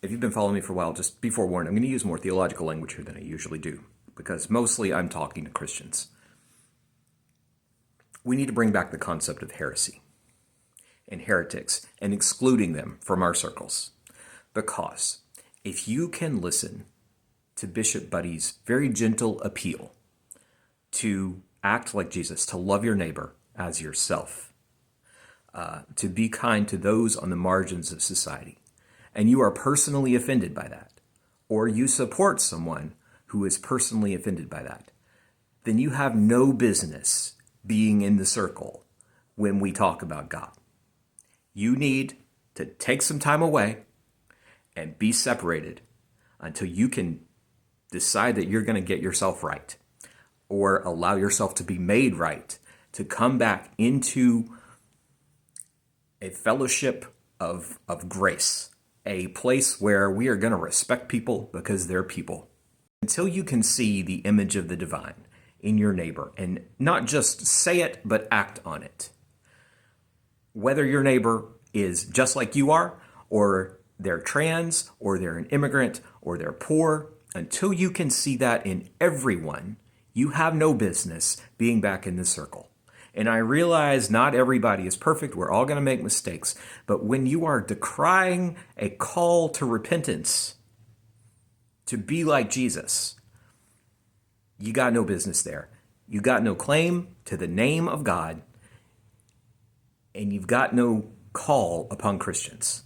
If you've been following me for a while, just be forewarned, I'm going to use more theological language here than I usually do, because mostly I'm talking to Christians. We need to bring back the concept of heresy and heretics and excluding them from our circles. Because if you can listen to Bishop Buddy's very gentle appeal to act like Jesus, to love your neighbor as yourself, to be kind to those on the margins of society, and you are personally offended by that, or you support someone who is personally offended by that, then you have no business being in the circle when we talk about God. You need to take some time away and be separated until you can decide that you're going to get yourself right, or allow yourself to be made right, to come back into a fellowship of grace, a place where we are going to respect people because they're people. Until you can see the image of the divine in your neighbor and not just say it, but act on it. Whether your neighbor is just like you are, or they're trans, or they're an immigrant, or they're poor, until you can see that in everyone, you have no business being back in this circle. And I realize not everybody is perfect. We're all going to make mistakes. But when you are decrying a call to repentance, to be like Jesus, you got no business there. You got no claim to the name of God, and you've got no call upon Christians.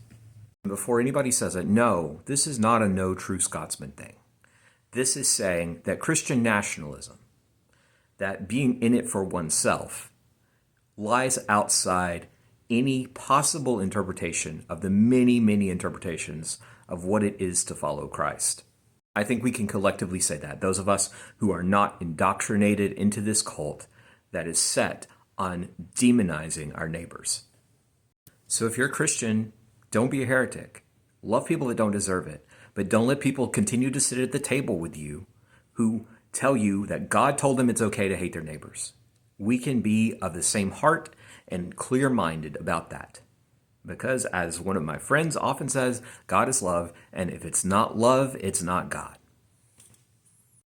Before anybody says it, no, this is not a no true Scotsman thing. This is saying that Christian nationalism, that being in it for oneself, lies outside any possible interpretation of the many, many interpretations of what it is to follow Christ. I think we can collectively say that, those of us who are not indoctrinated into this cult that is set on demonizing our neighbors. So if you're a Christian, don't be a heretic. Love people that don't deserve it, but don't let people continue to sit at the table with you who tell you that God told them it's okay to hate their neighbors. We can be of the same heart and clear-minded about that. Because as one of my friends often says, God is love, and if it's not love, it's not God.